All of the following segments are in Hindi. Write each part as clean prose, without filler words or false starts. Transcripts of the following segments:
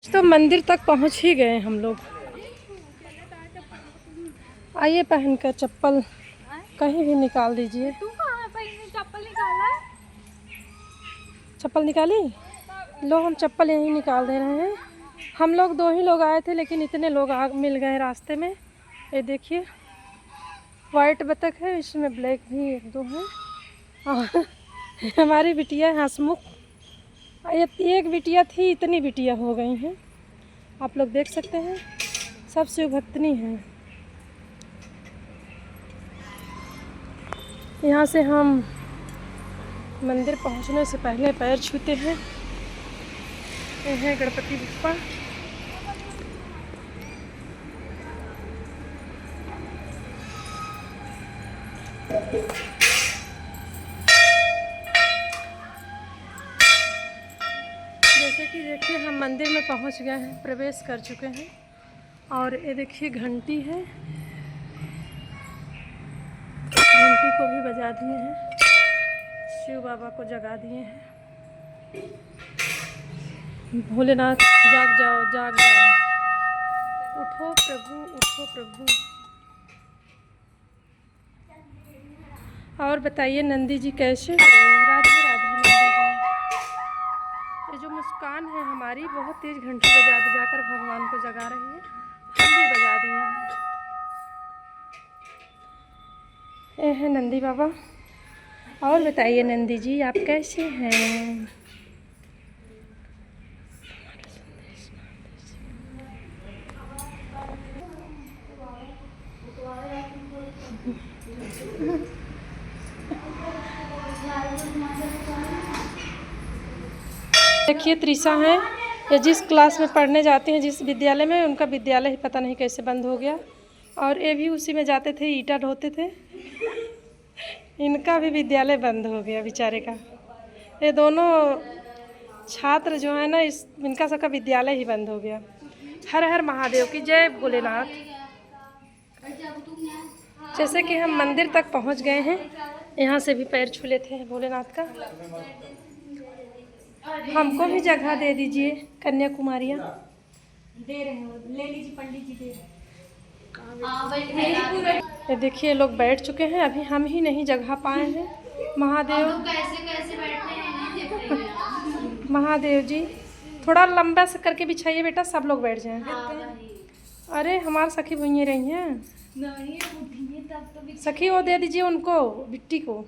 तो मंदिर तक पहुंच ही गए हम लोग। आइए पहनकर चप्पल कहीं भी निकाल दीजिए। तू कहाँ पहनी चप्पल निकाला? चप्पल निकाली? लो हम चप्पल यहीं निकाल दे रहे हैं। हम लोग 2 ही लोग आए थे लेकिन इतने लोग मिल गए रास्ते में। ये देखिए वाइट बतख है, इसमें ब्लैक भी 1-2 हैं। और हमारी बिटिया हंसमुख, ये एक बिटिया थी, इतनी बिटिया हो गई हैं। आप लोग देख सकते हैं, सब शिवभक्तनी हैं। यहाँ से हम मंदिर पहुँचने से पहले पैर छूते हैं। ये है गणपति बप्पा। जैसे कि देखिए हम मंदिर में पहुंच गए हैं, प्रवेश कर चुके हैं। और ये देखिए घंटी है, घंटी को भी बजा दिए हैं, शिव बाबा को जगा दिए हैं। भोलेनाथ जाग जाओ जाग जाओ, उठो प्रभु उठो प्रभु। और बताइए नंदी जी कैसे हो? राधे राधे नंदी जी। ये जो मुस्कान है हमारी, बहुत तेज घंटी बजा बजाकर भगवान को जगा रही है। हम भी बजा दिए हैं। ये है नंदी बाबा। और बताइए नंदी जी आप कैसे हैं? देखिए त्रिशा है, ये जिस क्लास में पढ़ने जाते हैं, जिस विद्यालय में, उनका विद्यालय ही पता नहीं कैसे बंद हो गया। और ये भी उसी में जाते थे, ईंटा ढोते थे। इनका भी विद्यालय बंद हो गया बेचारे का। ये दोनों छात्र जो है ना, इनका सबका विद्यालय ही बंद हो गया। हर हर महादेव की जय भोलेनाथ। जैसे कि हम मंदिर तक पहुंच गए हैं, यहाँ से भी पैर छू लेते हैं भोलेनाथ का। हमको भी जगह दे दीजिए कन्याकुमारियाँ। दे रहे हो, ले लीजिए पंडित जी दे रहे। ये देखिए लोग बैठ चुके हैं, अभी हम ही नहीं जगह पाए हैं। महादेव कैसे बैठे हैं? महादेव जी थोड़ा लंबा से करके बिछाइए बेटा, सब लोग बैठ जाएं। अरे हमारी सखी भैया रही हैं, सखी वो दे दीजिए उनको, बिट्टी को।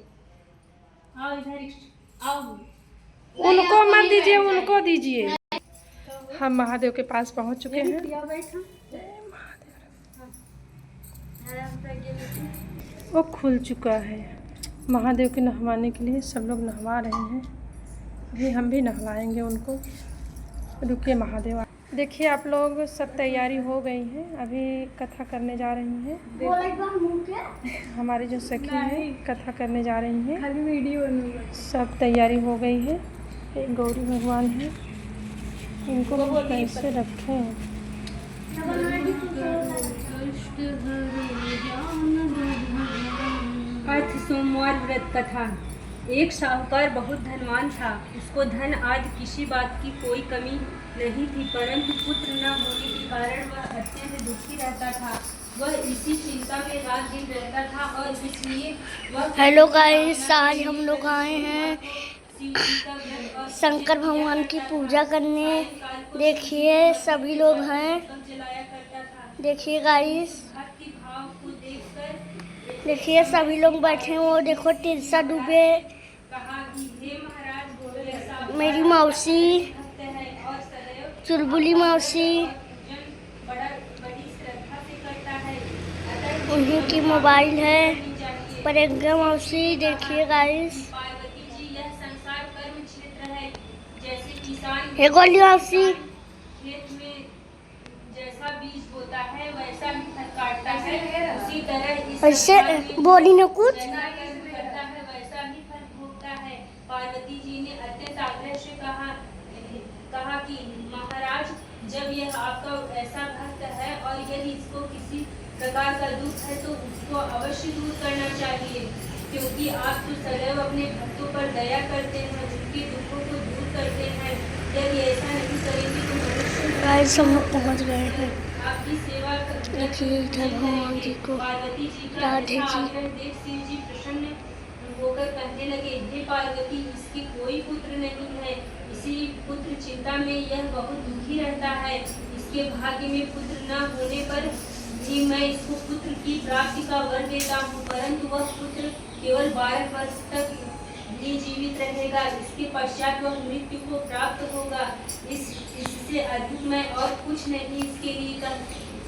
आओ इधर आओ। उनको मत दीजिए, उनको दीजिए। हम महादेव के पास पहुंच चुके हैं। वो खुल चुका है महादेव के नहवाने के लिए। सब लोग नहवा रहे हैं, अभी हम भी नहलाएंगे उनको। रुकिए महादेव। देखिए आप लोग, सब तैयारी हो गई है, अभी कथा करने जा रही हैं। हमारी जो सखी है कथा करने जा रही हैं। सब तैयारी हो गई है। एक गौरी भगवान है, इनको कैसे रखें? आज सोमवार व्रत कथा। एक साहूकार बहुत धनवान था। उसको धन आदि किसी बात की कोई कमी नहीं थी, परंतु पुत्र न होने के कारण वह अत्यंत दुखी रहता था। वह इसी चिंता में रात दिन रहता था और इसलिए वह हेलो गाइस, आज हम लोग आए हैं शंकर भगवान की पूजा करने। देखिए सभी लोग हैं, देखिए गाइस, देखिए सभी लोग बैठे हैं। वो देखो तिरसा डूबे, मेरी मौसी, चुलबुली मौसी, उन्हीं की मोबाइल है, प्रियंका मौसी। देखिए गाइस, हे गोली मौसी, खेत में जैसा बीज बोता है वैसा ही फल काटता है, उसी तरह ऐसे बोली न कुछ करता है वैसा ही फल भोगता है। पार्वती जी ने अत्यंत आग्रह से कहा कि महाराज, जब यह आपका ऐसा भक्त है और यदि इसको किसी प्रकार का दुख है तो उसको अवश्य दूर करना चाहिए, क्योंकि आप तो सदैव अपने भक्तों पर दया करते हैं, उनके दुखों को दूर करते हैं। यदि ऐसा नहीं करेंगे तो मनुष्य गाइस हम लोग पहुँच गए हैं। आपकी सेवा देखिए इधर भगवान जी को, पार्वती जी का राधे ऐसा जी। आग्रह देख शिव जी प्रसन्न होकर कहने लगे, हे पार्वती, इसके कोई पुत्र नहीं है। इसी पुत्र चिंता में यह बहुत दुखी रहता है। इसके भाग्य में पुत्र न होने पर भी मैं इसको पुत्र की प्राप्ति का वर देता हूँ, परंतु वह पुत्र केवल 12 वर्ष तक ही जीवित रहेगा। इसके पश्चात वह मृत्यु को प्राप्त होगा। इससे अधिक मैं और कुछ नहीं इसके लिए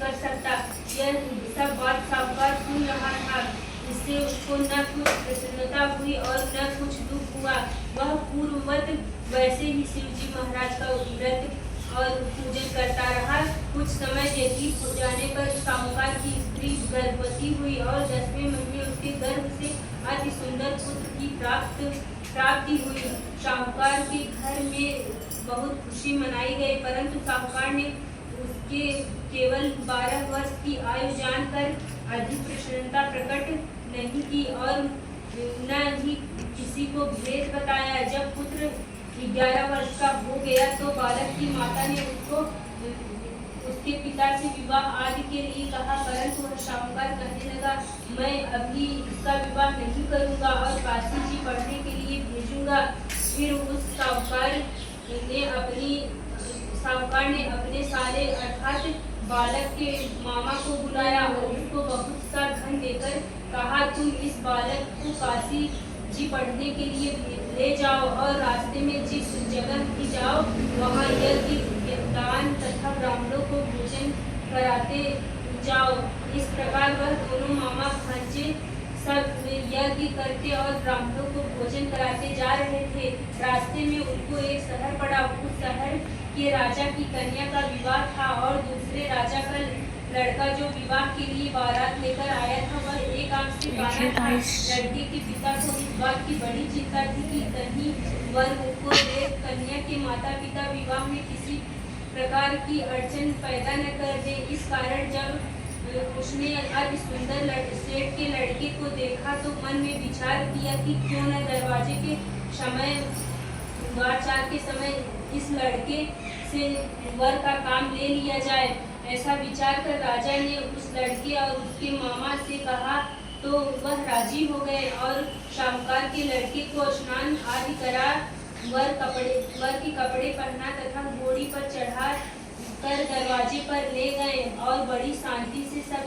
कर सकता। यह सब बात साहूकार सुन रहा था। इससे उसको न कुछ प्रसन्नता हुई और न कुछ दुख हुआ। वह पूर्ववत वैसे ही शिवजी महाराज का व्रत और पूजन करता रहा। कुछ समय व्यतीत हो जाने पर साहूकार की स्त्री गर्भवती हुई और 10वें महीने उसके गर्भ से अति सुंदर पुत्र की प्राप्ति हुई। साहूकार के घर में बहुत खुशी मनाई गई, परंतु साहूकार ने उसके केवल 12 वर्ष की आयु जानकर अधिक प्रसन्नता प्रकट नहीं की और न ही किसी को भेद बताया। जब पुत्र 11 वर्ष का हो गया तो बालक की माता ने उसके पिता से विवाह आदि के लिए कहा, परंतु वह साहूकार कहने लगा, मैं अभी इसका विवाह नहीं करूंगा और काशी जी पढ़ने के लिए भेजूंगा। फिर उस साहूकार ने अपने साले अर्थात बालक के मामा को बुलाया और उसको बहुत सा धन देकर कहा, तुम इस बालक को काशी जी पढ़ने के लिए ले जाओ और रास्ते में जिस जगह भी जाओ वहाँ यज्ञ दान तथा ब्राह्मणों को भोजन कराते जाओ। इस प्रकार वह दोनों मामा भांजे सब यज्ञ करते और ब्राह्मणों को भोजन कराते जा रहे थे। रास्ते में उनको एक शहर पड़ा। उस शहर के राजा की कन्या का विवाह था और दूसरे राजा का लड़का जो विवाह के लिए बारात लेकर आया था वह एक आंख से काना था। लड़के के पिता को इस बात की बड़ी चिंता थी कि कहीं वर को देख कन्या के माता पिता विवाह में किसी प्रकार की अड़चन पैदा न कर दे। इस कारण जब उसने अति सुंदर सेठ के लड़के को देखा तो मन में विचार किया कि क्यों न दरवाजे के समय द्वारचार के समय इस लड़के से वर का काम ले लिया जाए। ऐसा विचार कर राजा ने उस लड़के और उसके मामा से कहा तो वह राजी हो गए और साहूकार के लड़के को स्नान आदि करा वर के कपड़े पहना तथा घोड़ी पर चढ़ा कर दरवाजे पर ले गए और बड़ी शांति से सब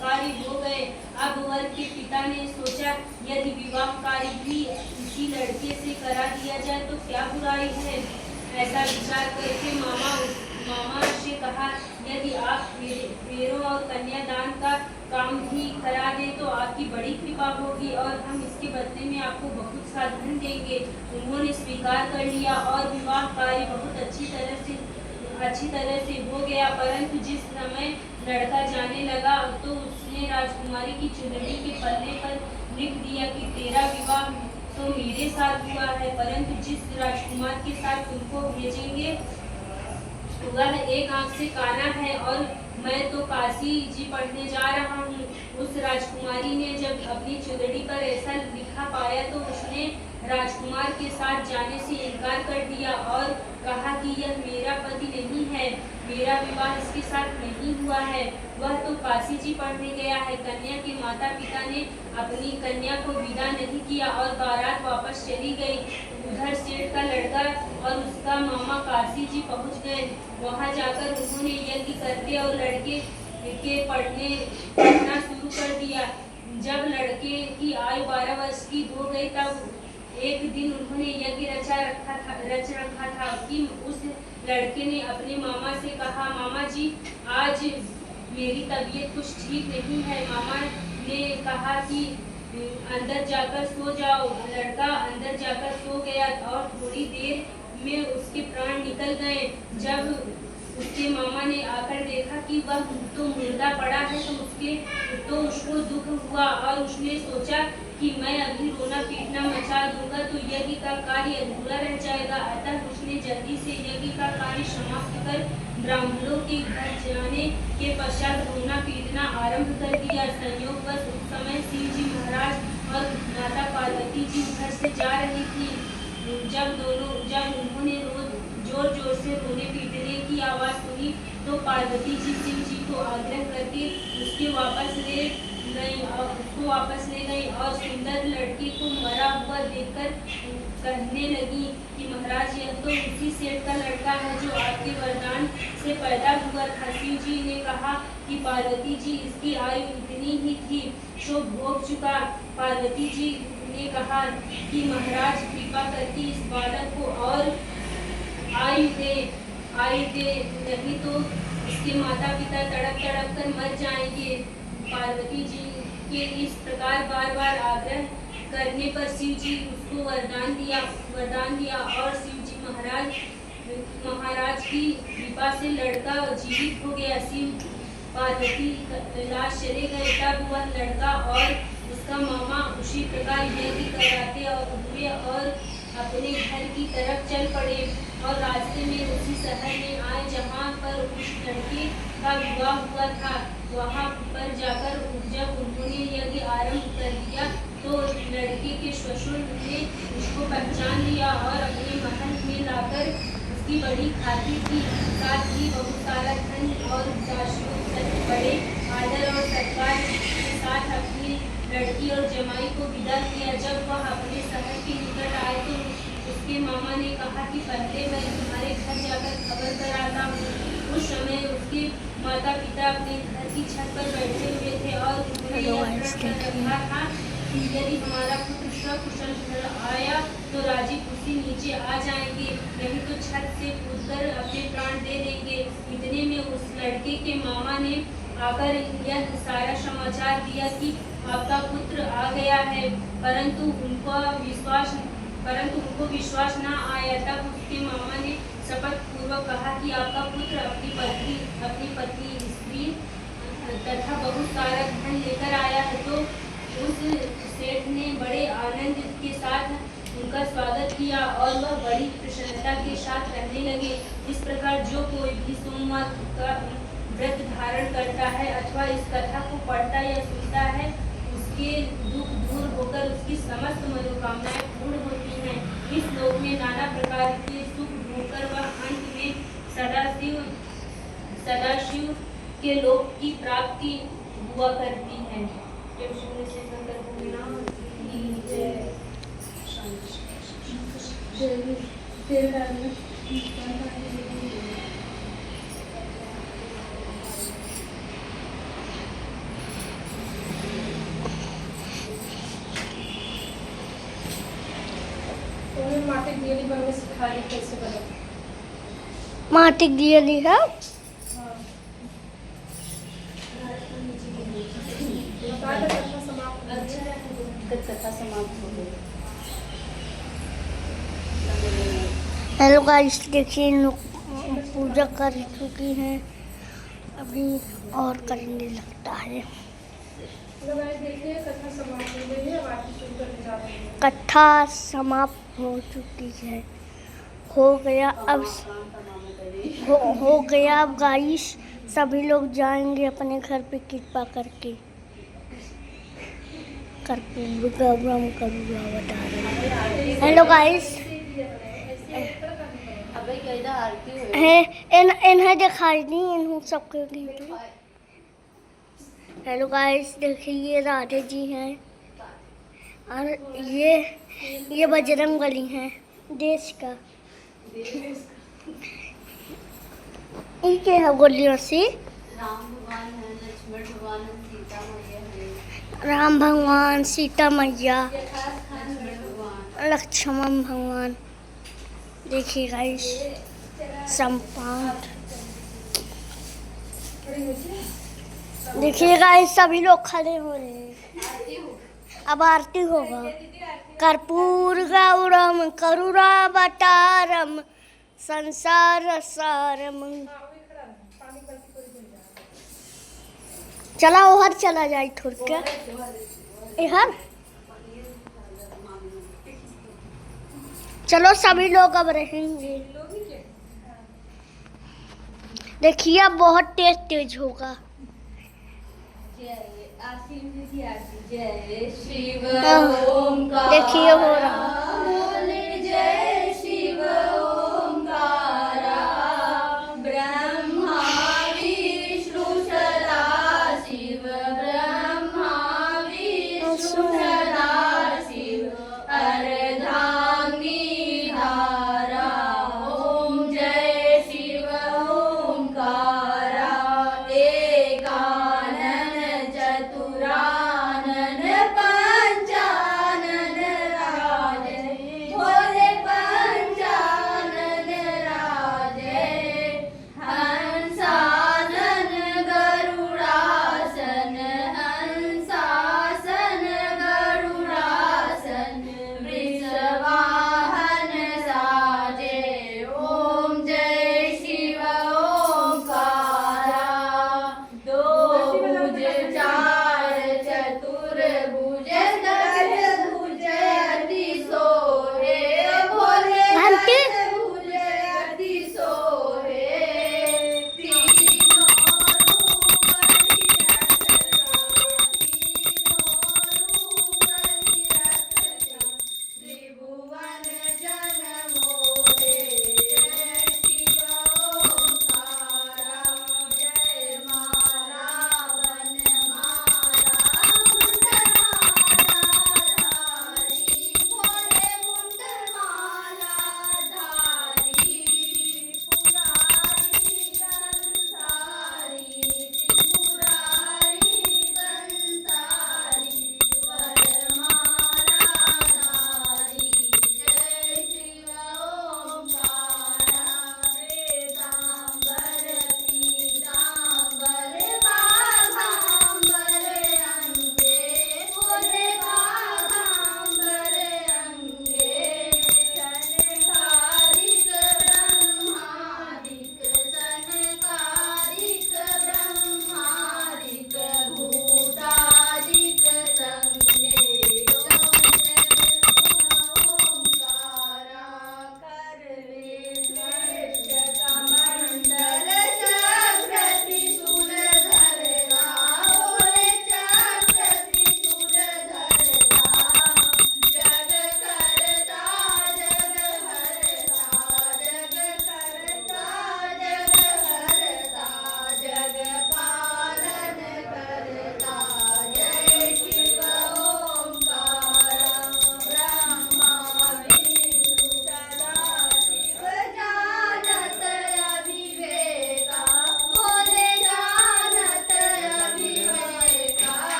कार्य हो गए। अब वर के पिता ने सोचा यदि विवाह कार्य भी इसी लड़के से करा दिया जाए तो क्या बुराई है। ऐसा विचार करके मामा से कहा, यदि आप फेरों और कन्यादान का काम भी करा दे तो आपकी बड़ी कृपा होगी और हम इसके बदले में आपको बहुत सा धन देंगे। उन्होंने स्वीकार कर लिया और विवाह कार्य बहुत अच्छी तरह से हो गया। परंतु जिस समय लड़का जाने लगा तो उसने राजकुमारी की चुनरी के पल्ले पर लिख दिया कि तेरा विवाह तो मेरे साथ हुआ है, परंतु जिस राजकुमार के साथ तुमको भेजेंगे वह एक आंख से काना है और मैं तो काशी जी पढ़ने जा रहा हूँ। उस राजकुमारी ने जब अपनी चुनरी पर ऐसा लिखा पाया तो उसने राजकुमार के साथ जाने से इनकार कर दिया और कहा कि यह मेरा पति नहीं है, मेरा विवाह इसके साथ नहीं हुआ है, वह तो काशी जी पढ़ने गया है। कन्या के माता पिता ने अपनी कन्या को विदा नहीं किया और बारात वापस चली गई। उधर सेठ का लड़का और उसका मामा काशी जी पहुंच गए। वहां जाकर उन्होंने यज्ञ करते और लड़के के पढ़ना शुरू कर दिया। जब लड़के की आयु 12 वर्ष की हो गई तब एक दिन उन्होंने यज्ञ रच रखा था कि उस लड़के ने अपने मामा से कहा, मामा जी आज मेरी तबीयत कुछ ठीक नहीं है। मामा ने कहा कि अंदर जाकर सो जाओ। लड़का अंदर जाकर सो गया और थोड़ी देर में उसके प्राण निकल गए। जब उसके मामा ने आकर देखा कि वह तो मुर्दा पड़ा है तो उसको दुख हुआ और उसने सोचा कि मैं अभी रोना पीटना मचा दूंगा तो यज्ञ का कार्य अधूरा रह जाएगा। अतः उसने जल्दी से यज्ञ का कार्य समाप्त कर ब्राह्मणों के घर जाने के पश्चात रोना पीटना आरंभ कर दिया। संयोगवश उस समय शिव जी महाराज और माता पार्वती जी घर से जा रही थी। जब उन्होंने जोर जोर से रोने पीटने की आवाज़ सुनी तो पार्वती जी शिव जी को आग्रह करके उसको वापस ले गई और सुंदर लड़के को मरा हुआ देखकर कहने लगी कि महाराज यह तो उसी सेठ का लड़का है जो आपके वरदान से पैदा हुआ था। शिव जी ने कहा कि पार्वती जी इसकी आयु इतनी ही थी जो भोग चुका। पार्वती जी ने कहा कि महाराज कृपा करके इस बालक को और आयु दे, नहीं तो इसके माता पिता तड़प तड़प कर मर जाएंगे। पार्वती जी के इस प्रकार बार बार आग्रह करने पर शिव जी उसको वरदान दिया और शिव जी महाराज की कृपा से लड़का जीवित हो गया। शिव पार्वती कैलाश चले गए तब वह लड़का और उसका मामा उसी प्रकार यज्ञ कराते हुए और अपने घर की तरफ चल पड़े और रास्ते में उसी शहर में आए जहाँ पर उस लड़के का विवाह हुआ था। वहाँ पर जाकर जब उन्होंने यज्ञ आरंभ कर दिया तो लड़के के ससुर ने उसको पहचान लिया और अपने महल में लाकर उसकी बड़ी खातिर की, साथ ही बहुत सारा धन और दासियों बड़े आदर और सत्कार के साथ अपनी लड़की और जमाई को विदा किया। जब वह अपने शहर के निकट आए तो उसके मामा ने कहा कि पहले मैं तुम्हारे घर जाकर खबर कर आता हूँ। उस समय उसके माता पिता अपने घर की छत पर बैठे हुए थे और उन्होंने यह प्रण कर रखा था कि यदि हमारा पुत्र सकुशल घर आया तो राजी खुशी नीचे आ जाएंगे, नहीं तो छत से कूदकर अपने प्राण दे देंगे। इतने में उस लड़के के मामा ने आकर यह सारा समाचार दिया कि आपका पुत्र आ गया है, परंतु उनको विश्वास न आया। तब उसके मामा ने शपथ पूर्वक कहा कि आपका पुत्र अपनी पत्नी स्त्री तथा बहुत सारा धन लेकर आया है। तो उस सेठ ने बड़े आनंद के साथ उनका स्वागत किया और वह बड़ी प्रसन्नता के साथ रहने लगे। इस प्रकार जो कोई भी सोमवार का व्रत धारण करता है अथवा इस कथा को पढ़ता या सुनता है, उसके दुख दूर होकर उसकी समस्त मनोकामनाएं पूर्ण होती हैं। इस लोक में नाना प्रकार के सुख भोगकर वह अंत में सदाशिव के लोक की प्राप्ति हुआ करती है। माटिक दियली बनने सिखा दी कैसे बने। माटिक दियली है कथा समाप्त हो गई। हेलो गाइस, देखिए इन लोग पूजा कर चुकी हैं, अभी और करने लगता है। देखिए कथा समाप्त हो गई है, बाकी शुरू करने जा रहे हैं। कथा समाप्त हो चुकी है, हो गया अब गाइस। सभी लोग जाएंगे अपने घर पे कृपा करके। कर्पूर गौरम करुणा बता रहे। हेलो गाइस, इन्हें दिखाई नहीं, इन्हों सबके लिए। हेलो गाइस, देखिए ये राधे जी हैं और ये बजरंग बली हैं देश का। इनके है गोलियों से राम भगवान, सीता मैया, लक्ष्मण भगवान। देखिए गाइस, संपाद देखिए गाइस, सभी लोग खड़े हो रहे हैं। अब आरती होगा। कर्पूर गौरम करुणावतारम संसार सारम। चला ओहर चला जाए थोड़ के इहर। चलो सभी लोग अब रहेंगे। देखिए अब बहुत तेज होगा। जय शिव देखिए हो रहा। जय शिव ओंकार।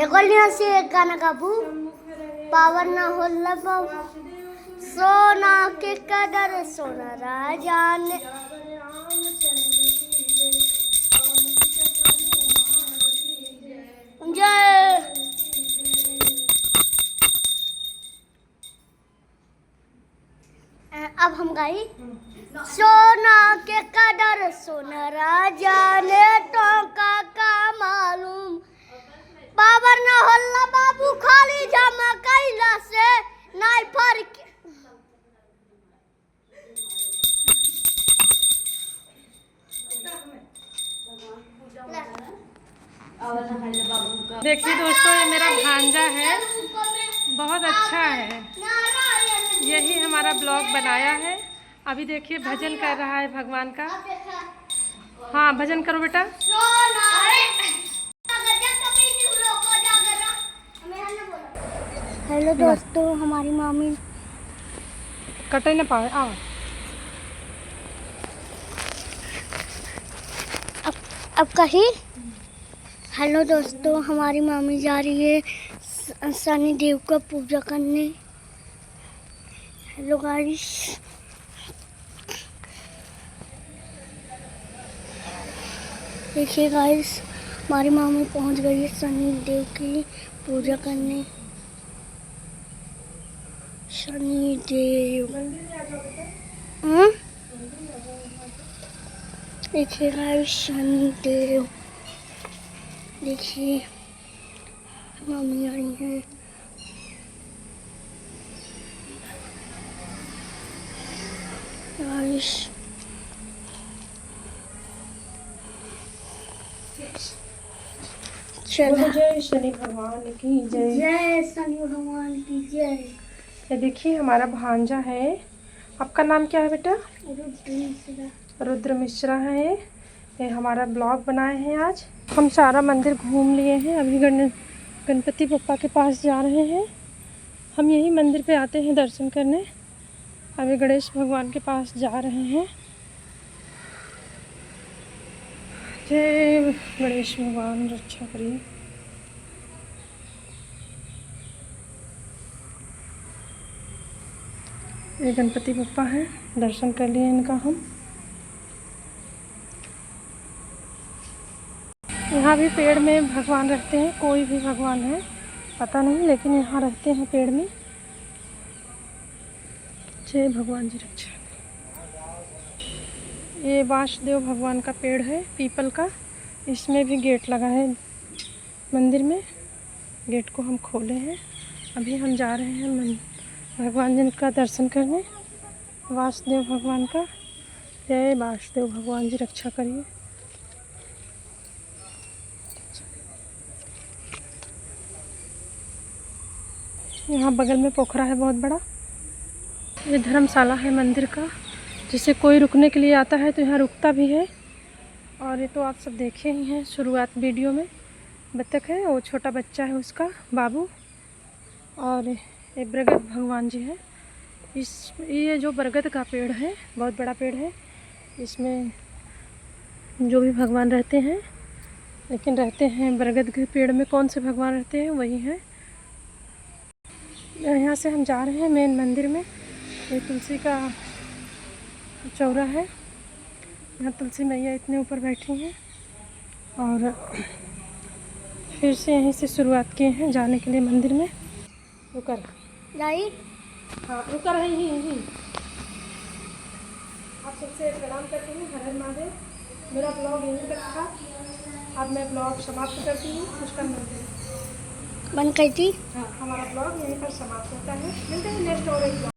गोलियों से एक गाना गाबू पावर ना होला बाबू सोना के कदर सोना राजा ने जय। अब हम गाई सोना के कदर सोना राजा ने तो का मालूम पावर ना होला बाबू खाली जमा कैला से नहीं फर्क। देखिए दोस्तों, ये मेरा भांजा है, बहुत अच्छा है। यही हमारा ब्लॉग बनाया है। अभी देखिए भजन कर रहा है भगवान का। हाँ, भजन करो बेटा। हेलो दोस्तों, हमारी मामी कटे न पाए। आओ अब कही। हेलो दोस्तों, हमारी मामी जा रही है शनि देव का पूजा करने। हेलो गाइस, देखिए गाइस, हमारी मामी पहुंच गई है शनि देव की पूजा करने। शनि देव देखिए गाइस, शनि देव देखिए मम्मी आई है। गाइस चलो, जय शनि भगवान की जय। जय शनि भगवान की जय। ये देखिए हमारा भांजा है। आपका नाम क्या है बेटा? रुद्र मिश्रा है। ये हमारा ब्लॉग बनाए हैं आज। हम सारा मंदिर घूम लिए हैं। अभी गणपति बप्पा के पास जा रहे हैं। हम यही मंदिर पे आते हैं दर्शन करने। अभी गणेश भगवान के पास जा रहे हैं। जय गणेश भगवान रक्षा करिए। ये गणपति बप्पा है, दर्शन कर लिए इनका हम। यहाँ भी पेड़ में भगवान रहते हैं, कोई भी भगवान है पता नहीं, लेकिन यहाँ रहते हैं पेड़ में। जय भगवान जी रक्षा। ये वासुदेव भगवान का पेड़ है पीपल का। इसमें भी गेट लगा है मंदिर में। गेट को हम खोले हैं। अभी हम जा रहे हैं भगवान जी का दर्शन करने, वासुदेव भगवान का। जय वासुदेव भगवान जी रक्षा करिए। यहाँ बगल में पोखरा है बहुत बड़ा। ये धर्मशाला है मंदिर का, जिसे कोई रुकने के लिए आता है तो यहाँ रुकता भी है। और ये तो आप सब देखे ही हैं शुरुआत वीडियो में। बत्तख है, वो छोटा बच्चा है उसका, बाबू। और ये बरगद भगवान जी है। ये जो बरगद का पेड़ है, बहुत बड़ा पेड़ है। इसमें जो भी भगवान रहते हैं, लेकिन रहते हैं बरगद के पेड़ में। कौन से भगवान रहते हैं वही हैं। यहाँ से हम जा रहे हैं मेन मंदिर में। ये तुलसी का चौरा है। यहाँ तुलसी मैया इतने ऊपर बैठी हैं। और फिर से यहीं से शुरुआत किए हैं जाने के लिए मंदिर में। रुकर लाई हाँ, रुका रहे ही। आप सबसे प्रणाम करती हूँ। हर हर महादेव। मेरा ब्लॉग यहीं तक था। अब मैं ब्लॉग समाप्त करती हूँ। उसका बंद बंद करती। हाँ, हमारा ब्लॉग यहीं पर समाप्त होता है। मिलते हैं नेक्स्ट और एक ब्लॉग।